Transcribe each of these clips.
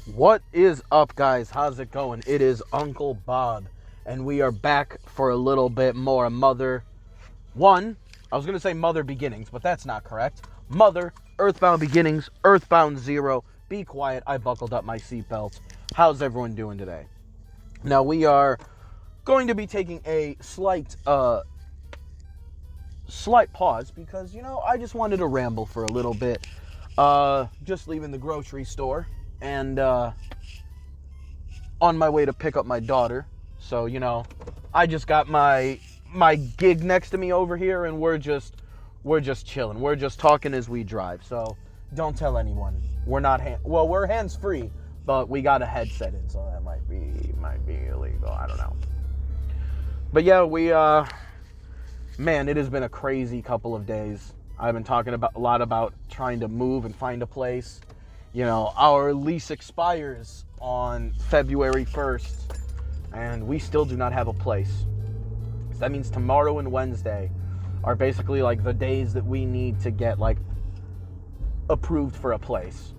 What is up, guys? How's it going? It is Uncle Bob, and we are back for a little bit more Mother 1. I was going to say Mother Beginnings, but that's not correct. Mother, Earthbound Beginnings, Earthbound 0. Be quiet, I buckled up my seatbelt. How's everyone doing today? Now, we are going to be taking a slight pause because, I just wanted to ramble for a little bit. Just leaving the grocery store and on my way to pick up my daughter. So, I just got my gig next to me over here, and we're just chilling. We're just talking as we drive. So, don't tell anyone. We're not we're hands-free, but we got a headset in, so that might be illegal. I don't know. But yeah, man, it has been a crazy couple of days. I've been talking a lot about trying to move and find a place. Our lease expires on February 1st, and we still do not have a place. So that means tomorrow and Wednesday are basically like the days that we need to get approved for a place.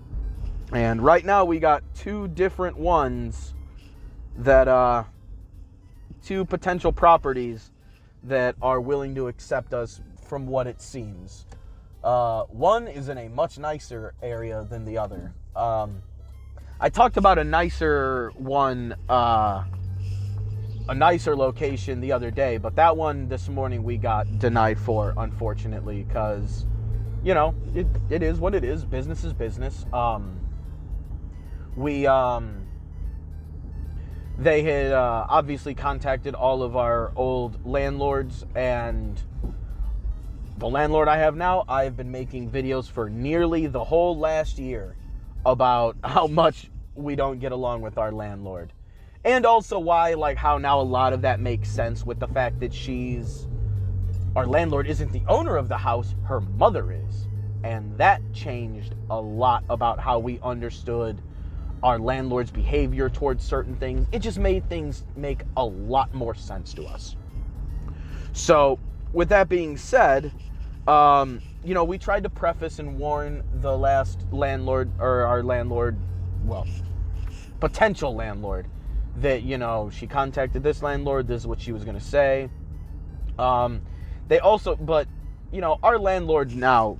And right now we got two different ones that, two potential properties that are willing to accept us from what it seems. One is in a much nicer area than the other. I talked about a nicer one, a nicer location the other day, but that one this morning we got denied for, unfortunately, because, it is what it is. Business is business. They had obviously contacted all of our old landlords, and the landlord I have now, I've been making videos for nearly the whole last year about how much we don't get along with our landlord. And also why, how now a lot of that makes sense with the fact that our landlord isn't the owner of the house, her mother is. And that changed a lot about how we understood our landlord's behavior towards certain things. It just made things make a lot more sense to us. So, with that being said, we tried to preface and warn the last landlord, or our landlord, potential landlord, that, she contacted this landlord, this is what she was going to say. They also, but, our landlord now,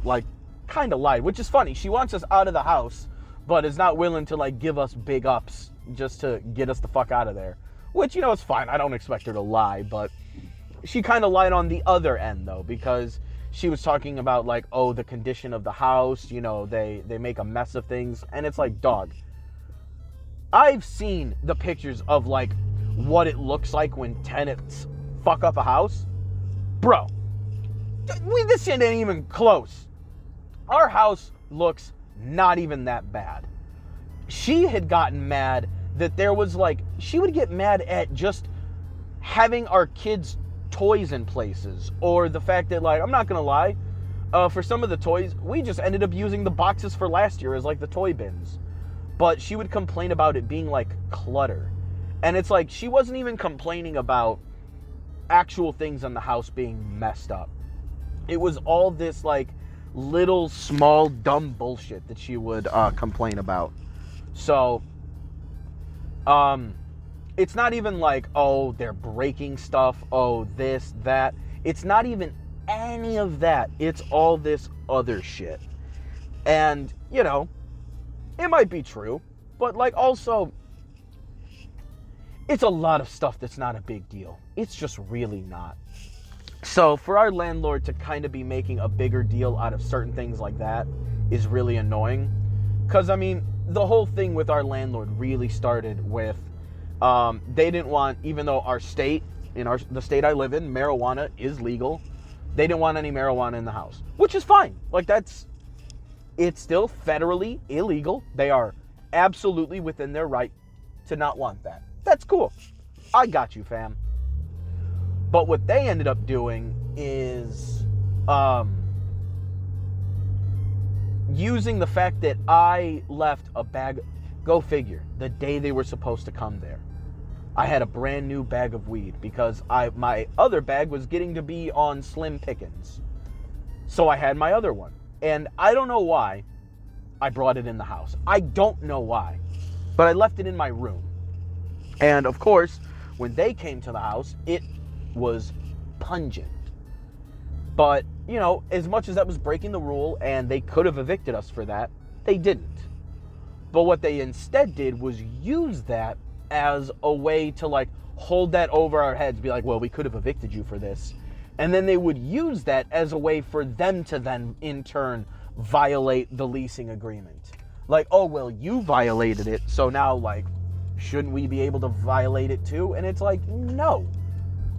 kind of lied, which is funny. She wants us out of the house, but is not willing to, give us big ups just to get us the fuck out of there. Which, it's fine. I don't expect her to lie, but she kind of lied on the other end, though, because she was talking about, the condition of the house, they make a mess of things, and it's like, dog, I've seen the pictures of, what it looks like when tenants fuck up a house. Bro, this shit ain't even close. Our house looks not even that bad. She had gotten mad that there was, she would get mad at just having our kids' toys in places, or the fact that, I'm not gonna lie, for some of the toys, we just ended up using the boxes for last year as, the toy bins. But she would complain about it being, clutter. And it's she wasn't even complaining about actual things in the house being messed up. It was all this, little, small, dumb bullshit that she would complain about. So, it's not even they're breaking stuff, this, that. It's not even any of that. It's all this other shit. And, it might be true, but, also, it's a lot of stuff that's not a big deal. It's just really not. So, for our landlord to kind of be making a bigger deal out of certain things like that is really annoying. Because, the whole thing with our landlord really started with, they didn't want, even though our state, the state I live in, marijuana is legal, they didn't want any marijuana in the house. Which is fine. It's still federally illegal. They are absolutely within their right to not want that. That's cool. I got you, fam. But what they ended up doing is using the fact that I left a bag, go figure, the day they were supposed to come there. I had a brand new bag of weed because my other bag was getting to be on slim pickings. So I had my other one. And I don't know why I brought it in the house. I don't know why. but I left it in my room. And of course, when they came to the house, it was pungent. But, you know, as much as that was breaking the rule and they could have evicted us for that, they didn't. But what they instead did was use that as a way to, like, hold that over our heads, be like, well, we could have evicted you for this. And then they would use that as a way for them to then, in turn, violate the leasing agreement. Like, oh, well, you violated it, so now, like, shouldn't we be able to violate it too? And it's like, no.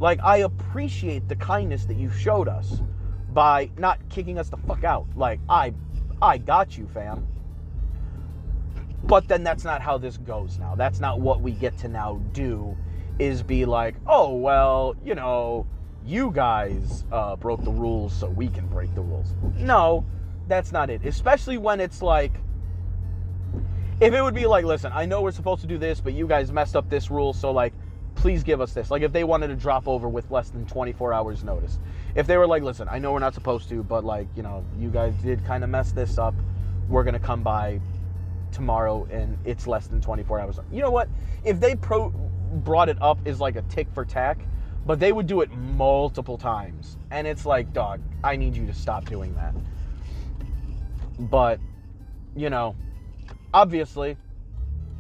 Like, I appreciate the kindness that you showed us by not kicking us the fuck out. Like, I got you, fam. But then that's not how this goes now. That's not what we get to now do, is be like, oh, well, you know, you guys broke the rules, so we can break the rules. No, that's not it. Especially when it's like, if it would be like, listen, I know we're supposed to do this, but you guys messed up this rule, so, like, please give us this. Like, if they wanted to drop over with less than 24 hours notice. If they were like, listen, I know we're not supposed to, but, like, you know, you guys did kind of mess this up. We're going to come by tomorrow, and it's less than 24 hours. You know what? If they brought it up as, like, a tick for tack, but they would do it multiple times. And it's like, dog, I need you to stop doing that. But, you know, obviously,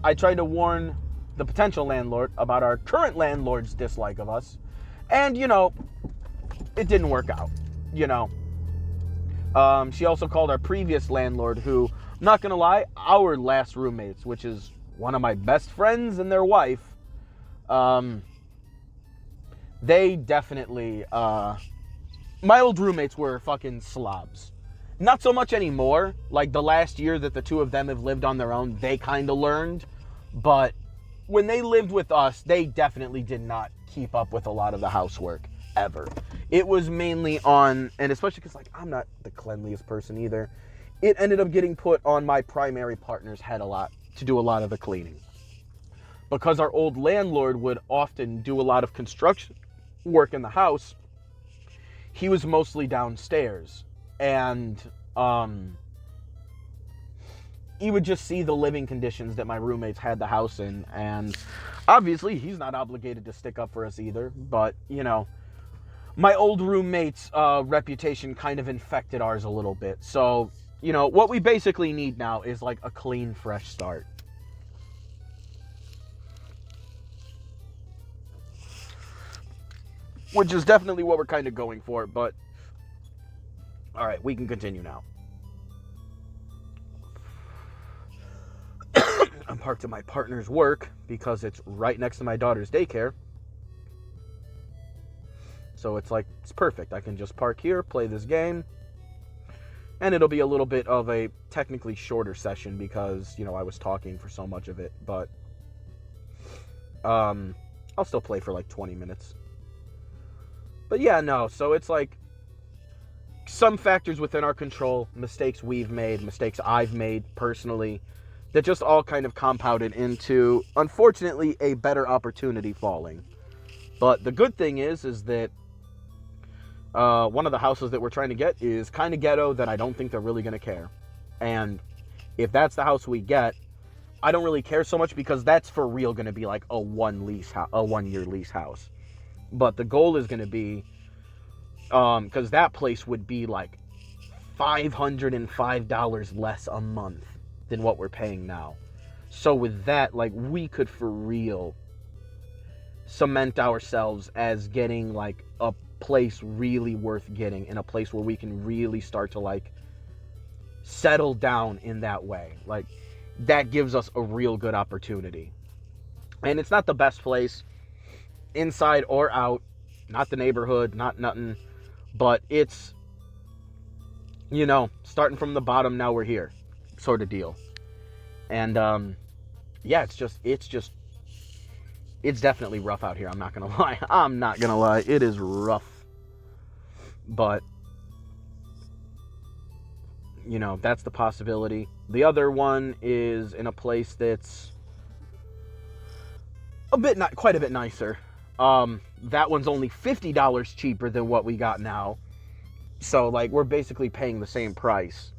I tried to warn the potential landlord about our current landlord's dislike of us. And, you know, it didn't work out, you know. She also called our previous landlord, who, I'm not going to lie, our last roommates, which is one of my best friends and their wife, they definitely, my old roommates were fucking slobs. Not so much anymore. Like, the last year that the two of them have lived on their own, they kind of learned. But when they lived with us, they definitely did not keep up with a lot of the housework, ever. It was mainly on, and especially because, like, I'm not the cleanliest person either, it ended up getting put on my primary partner's head a lot to do a lot of the cleaning. Because our old landlord would often do a lot of construction work in the house, he was mostly downstairs. And he would just see the living conditions that my roommates had the house in. And obviously, he's not obligated to stick up for us either. But, you know, my old roommate's reputation kind of infected ours a little bit. So, you know, what we basically need now is, like, a clean, fresh start. Which is definitely what we're kind of going for, but all right, we can continue now. I'm parked at my partner's work because it's right next to my daughter's daycare. So it's like, it's perfect. I can just park here, play this game, and it'll be a little bit of a technically shorter session because, you know, I was talking for so much of it, but I'll still play for like 20 minutes. But yeah, no, so it's like some factors within our control, mistakes we've made, mistakes I've made personally, that just all kind of compounded into, unfortunately, a better opportunity falling. But the good thing is that one of the houses that we're trying to get is kind of ghetto that I don't think they're really going to care. And if that's the house we get, I don't really care so much because that's for real going to be like a 1-year lease house. But the goal is going to be, because that place would be like $505 less a month than what we're paying now. So with that, like, we could for real cement ourselves as getting like a place really worth getting, in a place where we can really start to like settle down in that way. Like, that gives us a real good opportunity. And it's not the best place, inside or out, not the neighborhood, not nothing, but it's, you know, starting from the bottom, now we're here, sort of deal. And yeah, it's definitely rough out here. I'm not gonna lie, it is rough. But, you know, that's the possibility. The other one is in a place that's quite a bit nicer. That one's only $50 cheaper than what we got now. So, like, we're basically paying the same price.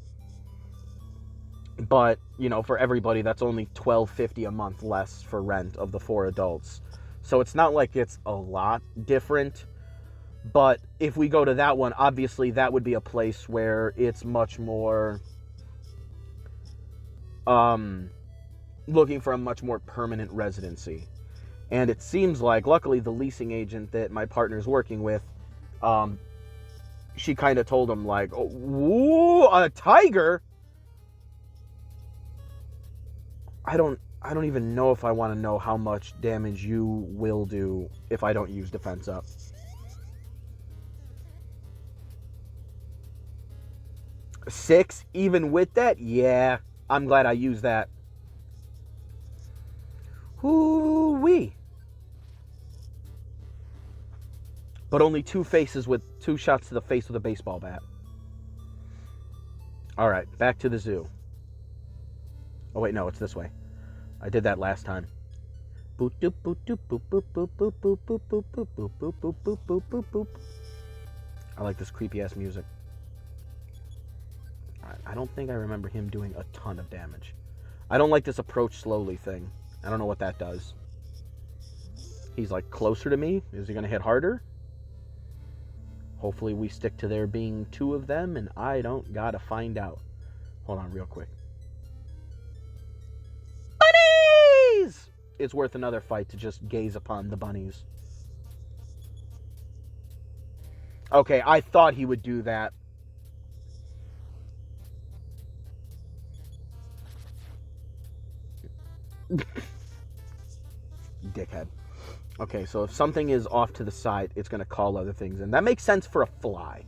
But, you know, for everybody, that's only $12.50 a month less for rent of the 4 adults. So it's not like it's a lot different. But if we go to that one, obviously that would be a place where it's much more looking for a much more permanent residency. And it seems like, luckily, the leasing agent that my partner's working with, she kind of told him, like, oh, whoa, a tiger? I don't even know if I want to know how much damage you will do if I don't use defense up. Six, even with that? Yeah, I'm glad I used that. Hoo-wee. But only 2 faces with 2 shots to the face with a baseball bat. All right, back to the zoo. Oh, wait, no, it's this way. I did that last time. Boop, doop, boop, doop, boop, boop, boop, boop, boop, boop, boop, boop, boop, boop, boop, boop, boop, boop, boop. I like this creepy-ass music. All right, I don't think I remember him doing a ton of damage. I don't like this approach slowly thing. I don't know what that does. He's, like, closer to me. Is he going to hit harder? Hopefully we stick to there being 2 of them, and I don't gotta find out. Hold on real quick. Bunnies! It's worth another fight to just gaze upon the bunnies. Okay, I thought he would do that. Dickhead. Okay, so if something is off to the side, it's going to call other things in. That makes sense for a fly.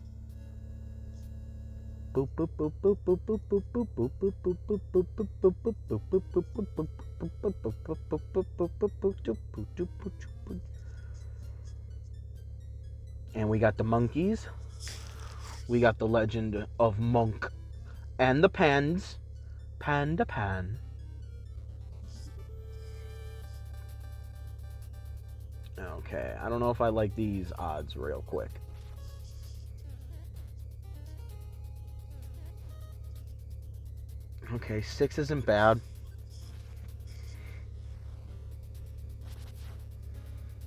Boop boop boop boop boop boop boop boop boop boop boop boop boop boop boop boop boop boop boop. And we got the monkeys. We got the legend of Monk and the pans. Panda Pan. Okay, I don't know if I like these odds real quick. Okay, 6 isn't bad.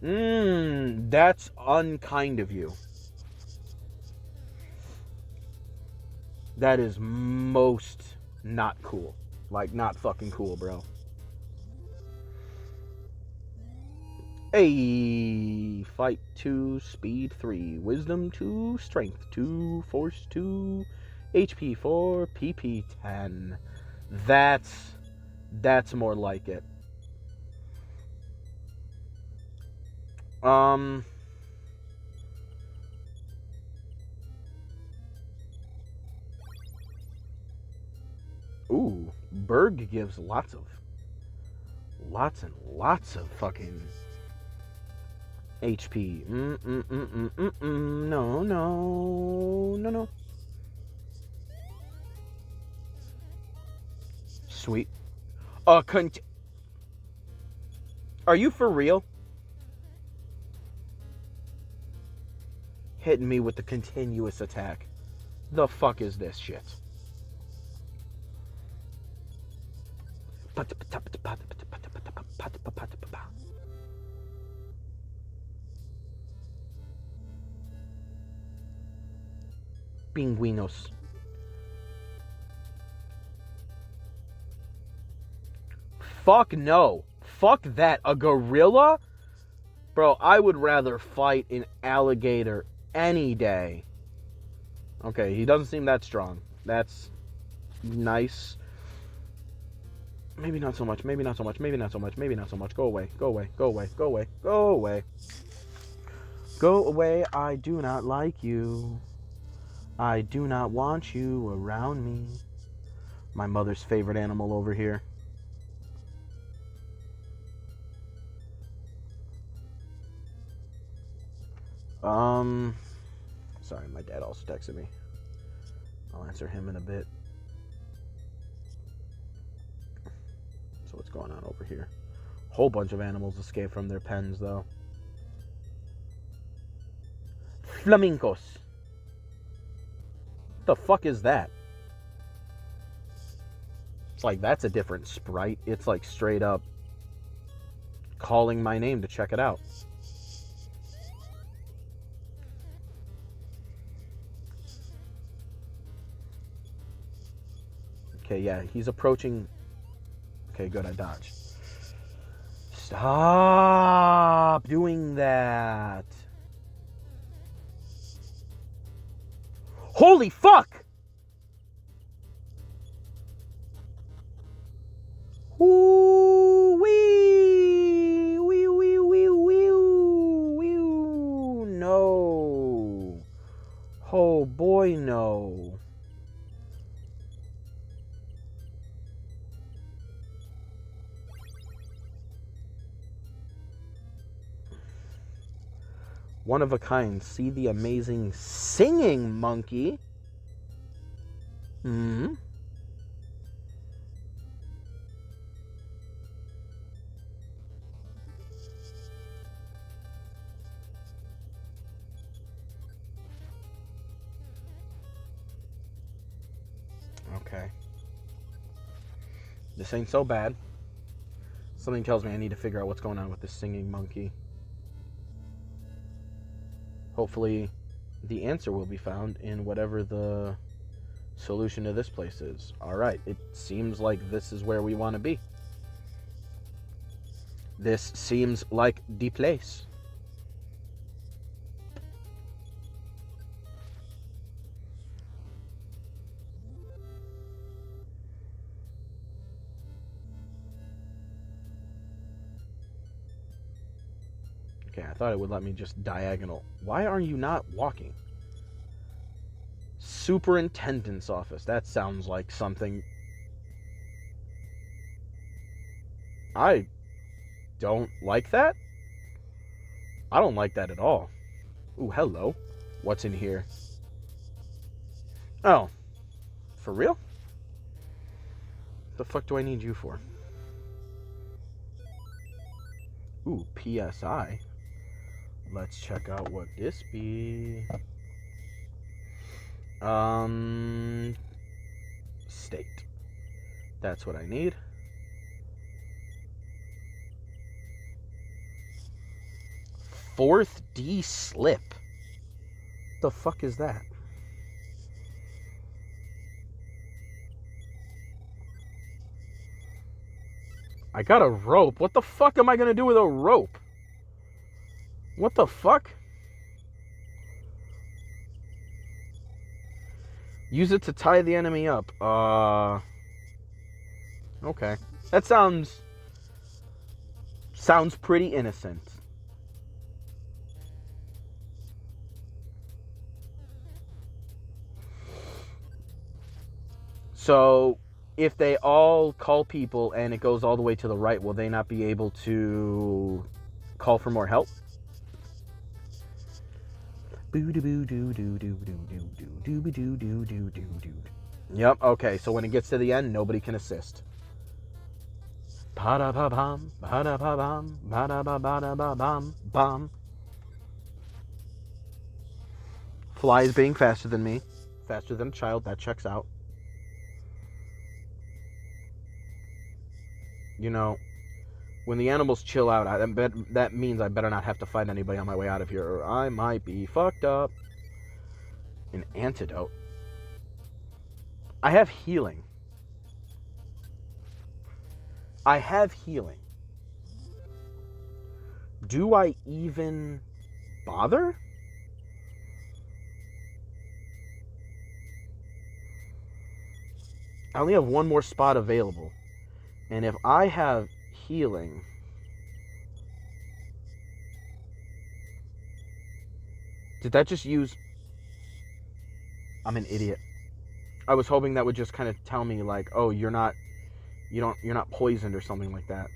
That's unkind of you. That is most not cool. Like, not fucking cool, bro. Hey, fight 2, speed 3, wisdom 2, strength 2, force 2, HP 4, PP 10. That's more like it. Ooh, Berg gives lots and lots of fucking HP. No. Sweet. Are you for real? Hitting me with the continuous attack. The fuck is this shit? Pingüinos. Fuck no. Fuck that. A gorilla? Bro, I would rather fight an alligator any day. Okay, he doesn't seem that strong. That's nice. Maybe not so much. Maybe not so much. Maybe not so much. Maybe not so much. Go away. Go away. Go away. Go away. Go away. Go away. I do not like you. I do not want you around me. My mother's favorite animal over here. Sorry, my dad also texted me. I'll answer him in a bit. So what's going on over here? Whole bunch of animals escaped from their pens, though. Flamingos. The fuck is that? It's like, that's a different sprite. It's like straight up calling my name to check it out. Okay, yeah, he's approaching. Okay, good, I dodged. Stop doing that. Holy fuck! Wee, wee, wee, wee, wee, wee. No. Oh boy, no. One of a kind. See the amazing singing monkey. Hmm. Okay. This ain't so bad. Something tells me I need to figure out what's going on with this singing monkey. Hopefully, the answer will be found in whatever the solution to this place is. Alright, it seems like this is where we want to be. This seems like the place. Okay, I thought it would let me just diagonal. Why are you not walking? Superintendent's office. That sounds like something. I don't like that. I don't like that at all. Ooh, hello. What's in here? Oh, for real? The fuck do I need you for? Ooh, PSI. Let's check out what this be. State. That's what I need. Fourth D slip. The fuck is that? I got a rope. What the fuck am I gonna do with a rope? What the fuck? Use it to tie the enemy up. Okay. That sounds pretty innocent. So, if they all call people and it goes all the way to the right, will they not be able to call for more help? Yep, okay, so when it gets to the end, nobody can assist. Ba-da-ba-bam, ba-da-ba-bam, ba-da-ba-ba-da-ba-bam, bam. Fly is being faster than me. Faster than a child, that checks out. You know, when the animals chill out, that means I better not have to fight anybody on my way out of here, or I might be fucked up. An antidote. I have healing. I have healing. Do I even bother? I only have one more spot available. And if I have healing, did that just use? I'm an idiot. I was hoping that would just kind of tell me like, oh, you're not poisoned or something like that.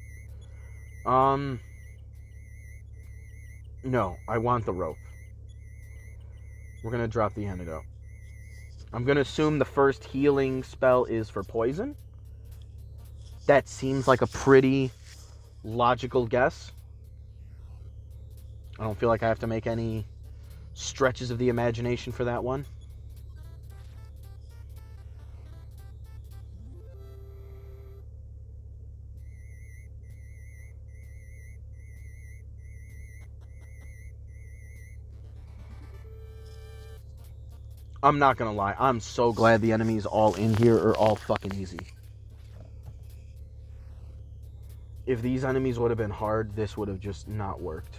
No, I want the rope. We're gonna drop the antidote. I'm gonna assume the first healing spell is for poison. That seems like a pretty logical guess. I don't feel like I have to make any stretches of the imagination for that one. I'm not gonna lie. I'm so glad the enemies all in here are all fucking easy. If these enemies would have been hard, this would have just not worked.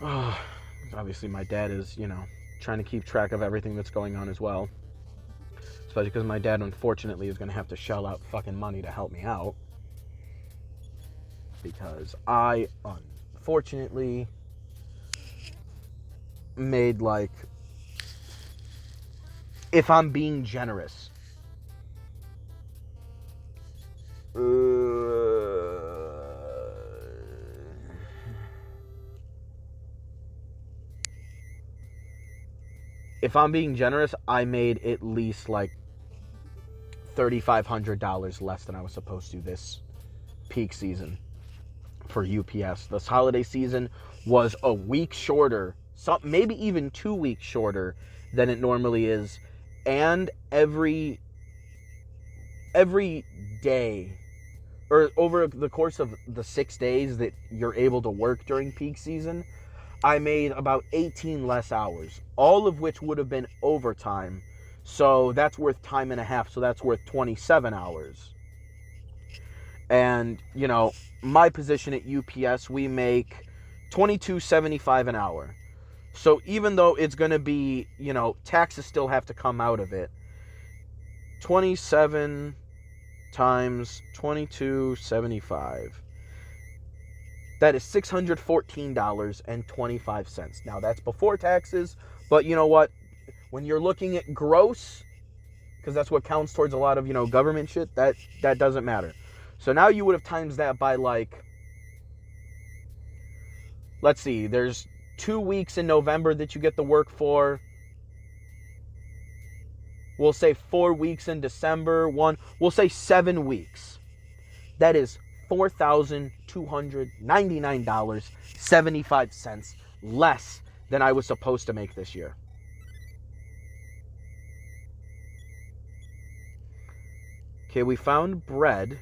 Oh, obviously my dad is, trying to keep track of everything that's going on as well. Especially because my dad, unfortunately, is going to have to shell out fucking money to help me out. Because I, unfortunately, made, like, if I'm being generous, I made at least, like, $3,500 less than I was supposed to this peak season for UPS. This holiday season was a week shorter, maybe even 2 weeks shorter than it normally is, and every day, or over the course of the 6 days that you're able to work during peak season, I made about 18 less hours, all of which would have been overtime. So that's worth time and a half. So that's worth 27 hours. And, my position at UPS, we make $22.75 an hour. So even though it's going to be, taxes still have to come out of it. 27 times $22.75. That is $614.25. Now, that's before taxes, but you know what? When you're looking at gross, because that's what counts towards a lot of, government shit, that doesn't matter. So now you would have times that by, like, let's see, there's 2 weeks in November that you get the work for. We'll say 4 weeks in December. We'll say 7 weeks. That is $4,299.75 less than I was supposed to make this year. Okay, we found bread,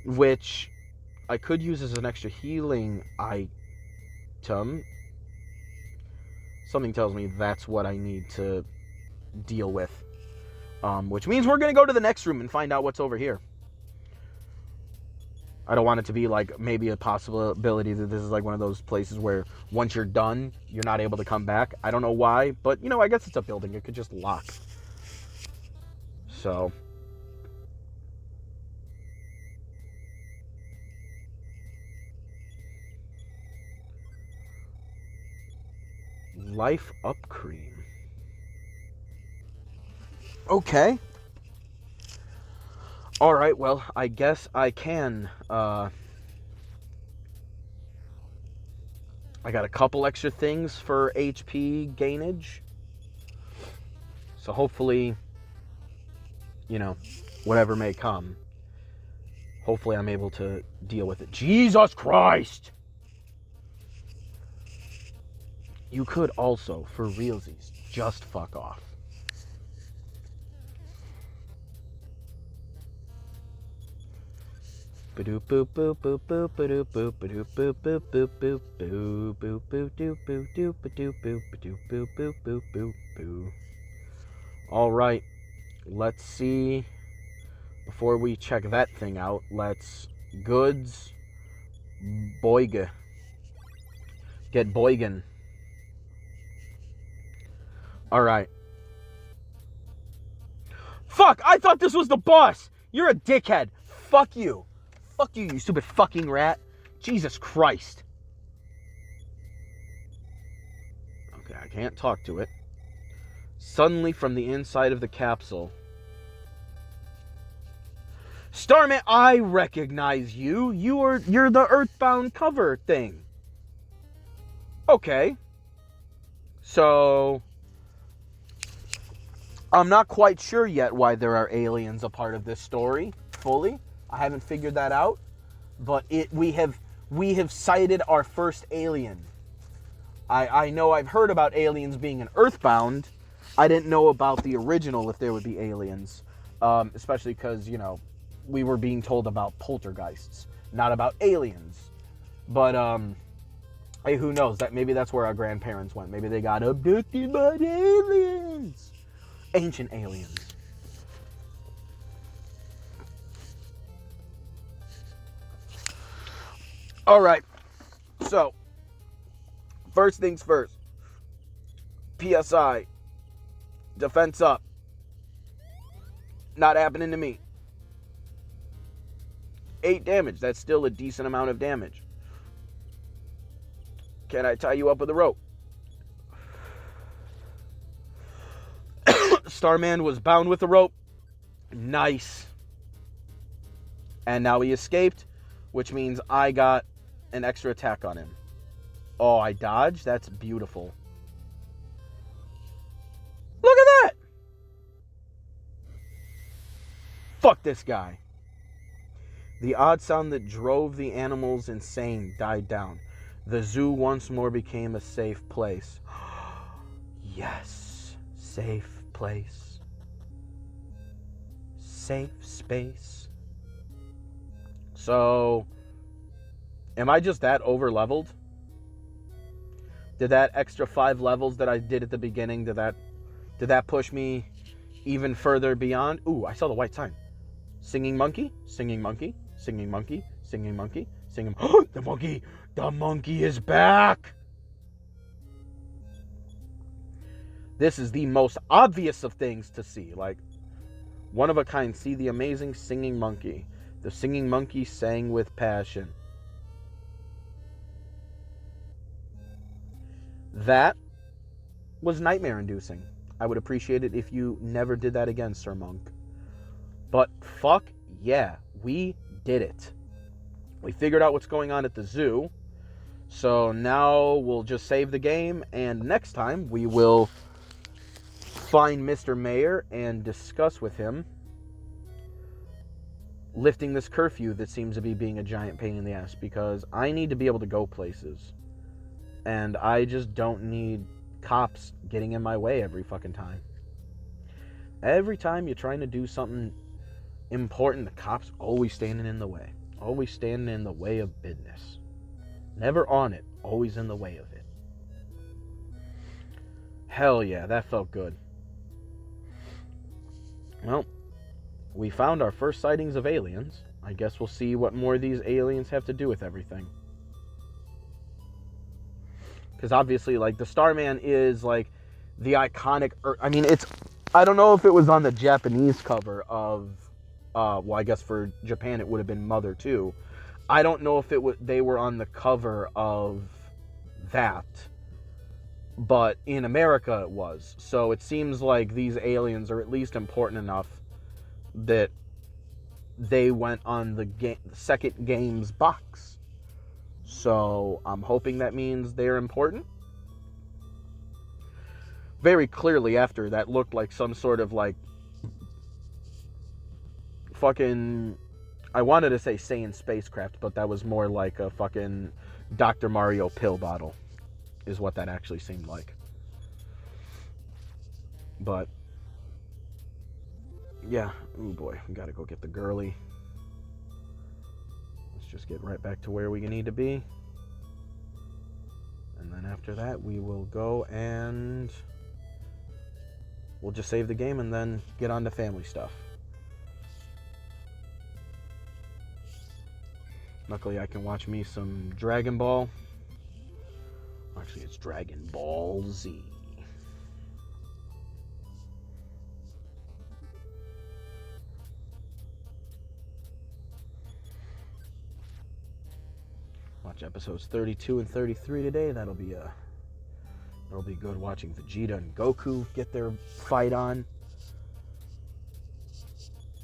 which I could use as an extra healing item. Something tells me that's what I need to deal with. Which means we're going to go to the next room and find out what's over here. I don't want it to be like maybe a possibility that this is like one of those places where once you're done, you're not able to come back. I don't know why, but I guess it's a building. It could just lock. So, Life Up Cream. Okay. Alright, well, I guess I can. I got a couple extra things for HP gainage. So hopefully, whatever may come, hopefully I'm able to deal with it. Jesus Christ! You could also, for realsies, just fuck off. All right, let's see. Before we check that thing out, let's goods boiga. Get boigan. All right. Fuck! I thought this was the boss. You're a dickhead. Fuck you. Fuck you, you stupid fucking rat. Jesus Christ. Okay, I can't talk to it. Suddenly from the inside of the capsule. Starman, I recognize you. You're the Earthbound cover thing. Okay. So, I'm not quite sure yet why there are aliens a part of this story, fully. I haven't figured that out, but we have sighted our first alien. I know I've heard about aliens being in Earthbound. I didn't know about the original, if there would be aliens. Especially because, you know, we were being told about poltergeists, not about aliens. But, hey, who knows? Maybe that's where our grandparents went. Maybe they got abducted by aliens. Ancient aliens. All right. So, first things first. PSI. Defense up. Not happening to me. 8 damage. That's still a decent amount of damage. Can I tie you up with a rope? Starman was bound with a rope. Nice. And now he escaped, which means I got an extra attack on him. Oh, I dodged? That's beautiful. Look at that! Fuck this guy. The odd sound that drove the animals insane died down. The zoo once more became a safe place. Yes, safe place. Safe space. So, am I just that over leveled? Did that extra 5 levels that I did at the beginning, did that push me even further beyond? Ooh, I saw the white sign. Singing monkey, singing monkey, singing monkey, singing monkey, singing. The monkey is back. This is the most obvious of things to see. Like, one of a kind. See the amazing singing monkey. The singing monkey sang with passion. That was nightmare inducing. I would appreciate it if you never did that again, Sir Monk. But fuck yeah, we did it. We figured out what's going on at the zoo. So now we'll just save the game, and next time we will find Mr. Mayor and discuss with him lifting this curfew that seems to be being a giant pain in the ass, because I need to be able to go places. And I just don't need cops getting in my way every fucking time. Every time you're trying to do something important, the cops always standing in the way. Always standing in the way of business. Never on it, always in the way of it. Hell yeah, that felt good. Well, we found our first sightings of aliens. I guess we'll see what more of these aliens have to do with everything. Because obviously, like, the Starman is, like, the iconic... I mean, it's... I don't know if it was on the Japanese cover of... well, I guess for Japan it would have been Mother 2. I don't know if they were on the cover of that. But in America it was. So it seems like these aliens are at least important enough that they went on the second game's box. So I'm hoping that means they're important. Very clearly after, that looked like some sort of, like, fucking... I wanted to say Saiyan spacecraft, but that was more like a fucking Dr. Mario pill bottle, is what that actually seemed like. But, yeah. Oh boy, we gotta go get the girly. Let's just get right back to where we need to be. And then after that, we will go and... we'll just save the game and then get on to family stuff. Luckily, I can watch me some Dragon Ball. Actually, it's Dragon Ball Z. Watch episodes 32 and 33 today. That'll be good, watching Vegeta and Goku get their fight on.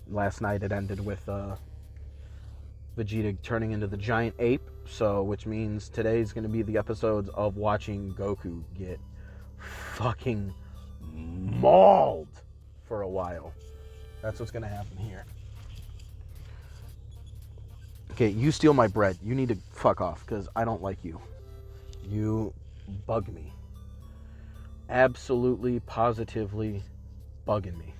Last night it ended with Vegeta turning into the giant ape, so which means today's going to be the episodes of watching Goku get fucking mauled for a while. That's what's going to happen here. Okay, you steal my bread. You need to fuck off, because I don't like you. You bug me. Absolutely, positively bugging me.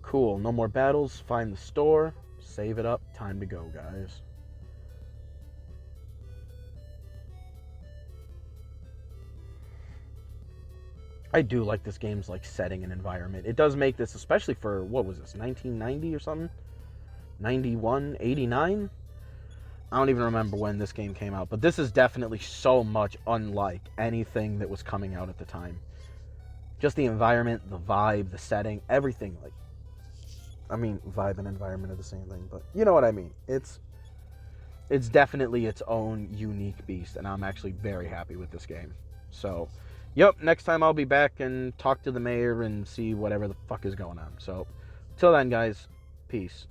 Cool. No more battles. Find the store. Save it up. Time to go, guys. I do like this game's like setting and environment. It does make this, especially for, what was this, 1990 or something? 91, 89? I don't even remember when this game came out, but this is definitely so much unlike anything that was coming out at the time. Just the environment, the vibe, the setting, everything. Like, I mean, vibe and environment are the same thing, but you know what I mean. It's definitely its own unique beast, and I'm actually very happy with this game. So, yep, next time I'll be back and talk to the mayor and see whatever the fuck is going on. So, till then, guys, peace.